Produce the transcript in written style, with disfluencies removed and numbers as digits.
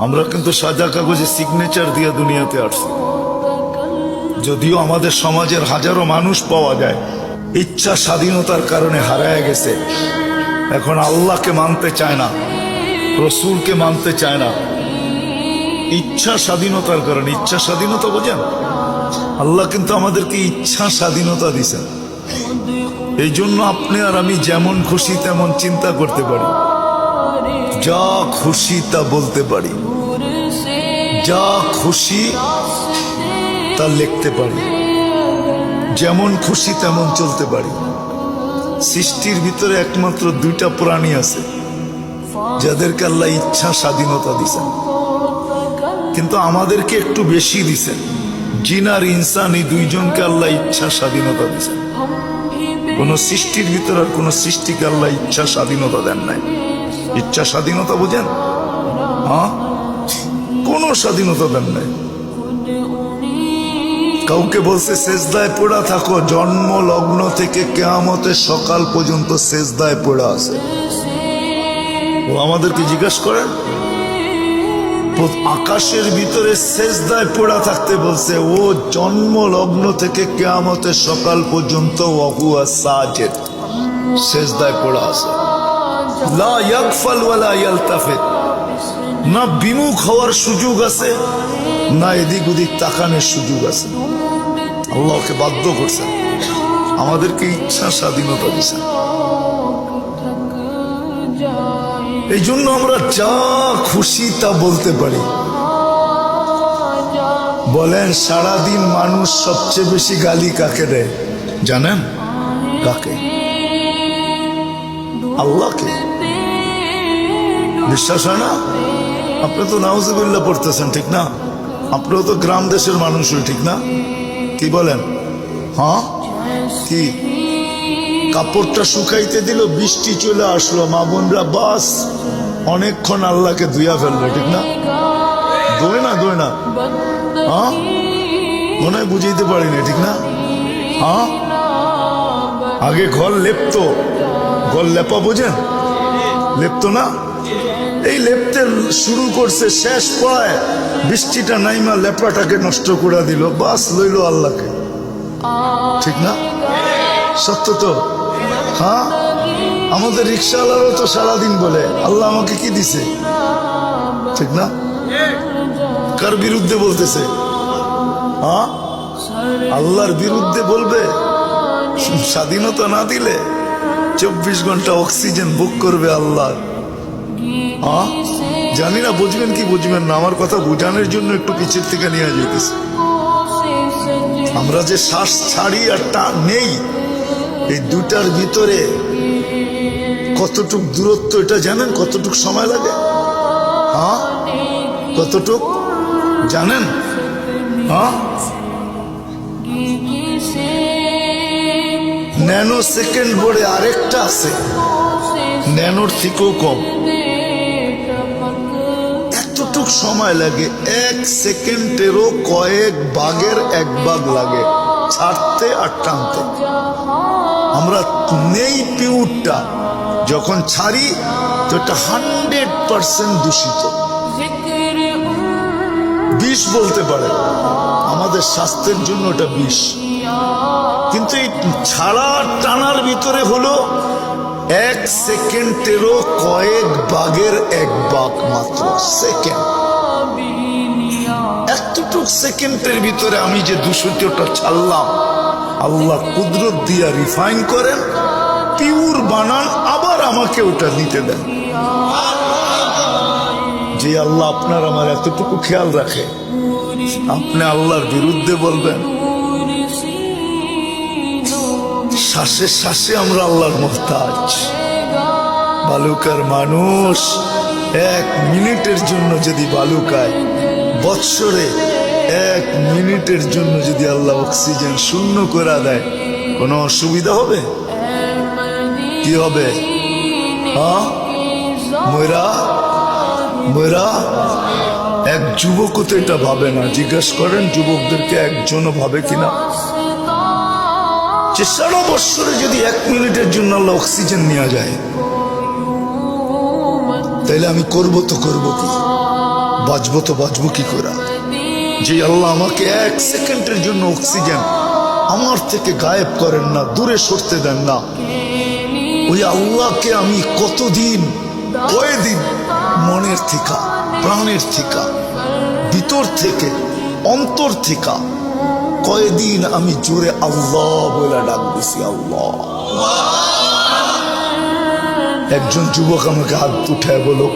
আমরা কিন্তু সাদা কাগজে সিগনেচার দিয়ে দুনিয়াতে আসছি। যদিও আমাদের সমাজের হাজারো মানুষ পাওয়া যায় ইচ্ছা স্বাধীনতার কারণে হারায় গেছে, এখন আল্লাহকে মানতে চায় না, রসুলকে মানতে চায় না, ইচ্ছা স্বাধীনতার কারণে। ইচ্ছা স্বাধীনতা বোঝেন? আল্লাহ কিন্তু আমাদেরকে ইচ্ছা স্বাধীনতা দিছেন। এই জন্য আপনি আর আমি যেমন খুশি তেমন চিন্তা করতে পারি, যা খুশি তা বলতে পারি, যা খুশি তা লিখতে পারি, যেমন খুশি তেমন চলতে পারি। সৃষ্টির ভিতরে একমাত্র দুইটা প্রাণী আছে যাদেরকে আল্লাহ ইচ্ছা স্বাধীনতা দিছেন, কিন্তু আমাদেরকে একটু বেশি দিছেন। জিন আর ইনসান, এই দুইজনকে আল্লাহ ইচ্ছা স্বাধীনতা দিছেন। কোন সৃষ্টির ভিতরে আর কোন সৃষ্টিকে আল্লাহ ইচ্ছা স্বাধীনতা দেন নাই। ইচ্ছা স্বাধীনতা বুঝেন? হ্যাঁ, কোন স্বাধীনতা দেন নাই। কাউকে বলছে সেজদায় পড়া থাকো, জন্ম লগ্ন থেকে কিয়ামতের সকাল পর্যন্ত সেজদায় পড়া আছে। ও আমাদেরকে জিজ্ঞাসা করেন, আকাশের ভিতরে সেজদায় পড়া থাকতে বলছে, ও জন্ম লগ্ন থেকে কিয়ামতের সকাল পর্যন্ত ওয়াহুয়া সাজিদ, সেজদায় পড়া আছে। লা ইয়াগফাল ওয়ালা ইয়ালতাফিত, না বিমুখ হওয়ার সুযোগ আছে, না এদিক ওদিক তাকানোর সুযোগ আছে। আল্লাহকে বাধ্য করছেন, আমাদেরকে ইচ্ছা স্বাধীনতা দিচ্ছেন। এই জন্য আমরা যা খুশি তা বলতে পারি। বলেন, সারাদিন মানুষ সবচেয়ে বেশি গালি কাকে দেয় জানেন? কাকে? আল্লাহকে। বিশ্বাস হয় না? আপনি তো নাউজুবিল্লাহ পড়তেছেন, ঠিক না? আপনিও তো গ্রাম দেশের মানুষই, ঠিক না? কি বলেন? হ্যাঁ, কি কাপড়টা শুকাইতে দিল, বৃষ্টি চলে আসলো, মা বোনরা বাস অনেকক্ষণ আল্লাহকে ধুইয়া ফেললো, ঠিক না? দোয় না, দোয় না? হ্যাঁ, মনে হয় বুঝাইতে পারিনি, ঠিক না? হ্যাঁ, আগে ঘর লেপতো, ঘর লেপা বোঝেন? লেপতো না? এই লেপতে শুরু করছে, শেষ পায় বৃষ্টিটা নাইমা লেপাটাকে নষ্ট করে দিল, বাস লইল আল্লাহকে, ঠিক না? সত্য তো? হ্যাঁ, আমাদের রিক্সাওয়ালারও তো সারাদিন বলে আল্লাহ আমাকে কি দিছে, ঠিক না? কার বিরুদ্ধে বলতেছে? হ্যাঁ, আল্লাহর বিরুদ্ধে বলবে। স্বাধীনতা না দিলে 24 ঘন্টা অক্সিজেন বুক করবে আল্লাহ। হ্যাঁ, জানি না বুঝবেন কি বুঝবেন না, আমার কথা বুঝানোর জন্য একটু পিছের থেকে নিয়ে যেতেছে। আমরা যে শ্বাস ছাড়ি আর টান নেই, এই দুটার ভিতরে কতটুক দূরত্ব এটা জানেন? কতটুক সময় লাগে? হ্যাঁ, কতটুক জানেন? হ্যাঁ, ন্যানো সেকেন্ড বলে আরেকটা আছে, ন্যানোর থেকেও কম। এতটুক সময় লাগে, 1 সেকেন্ডেরও কয়েক ভাগের 1 ভাগ লাগে ছাড়তে আর টানতে। আমরা নেই পিউরটা, যখন ছাড়ি তো এটা 100% দূষিত, বিষ বলতে পারে, আমাদের স্বাস্থ্যের জন্য এটা বিষ। কিন্তু এই ছাড়া টানার ভিতরে হলো 1 সেকেন্ডেরও কয়েক ভাগের 1 ভাগ মাত্র সেকেন্ড। এতটুক সেকেন্ডের ভিতরে আমি যে দূষিতটা ছাড়লাম, আল্লাহ কুদরত দিয়া রিফাইন করেন, পিওর বানান, আবার আমাকে ওটা নিতে দেন। যে আল্লাহ আপনার আমার এতটুকু খেয়াল রাখে, আপনি আল্লাহর বিরুদ্ধে বলবেন? শ্বাসে শ্বাসে আমরা আল্লাহর মুহতাজ। বালুকার মানুষ 1 মিনিটের জন্য যদি বালুকায়, বৎসরে 1 মিনিটের জন্য যদি আল্লাহ অক্সিজেন শূন্য করে দেয়, কোনো অসুবিধা হবে? কি হবে? হ্যাঁ, ময়রা ময়রা এক যুবকও তো এটা ভাবে না। জিজ্ঞেস করেন যুবকদেরকে, একজনও ভাবে কিনা যে সারা বৎসরে যদি 1 মিনিটের জন্য আল্লাহ অক্সিজেন নেওয়া যায়, তাইলে আমি করবো তো করবো কি? বাঁচবো তো বাঁচবো কি করে? যে আল্লাহ আমাকে 1 সেকেন্ডের জন্য অক্সিজেন আমার থেকে গায়েব করেন না, দূরে সরতে দেন না, ওই আল্লাহকে আমি কতদিন, কয়দিন মনের থেকে, প্রাণের থেকে, ভিতর থেকে, অন্তর থেকে কয়দিন আমি জোরে আল্লাহ বলে ডাক দিছি, আল্লাহ। একজন যুবক আমাকে হাত উঠায় বলো,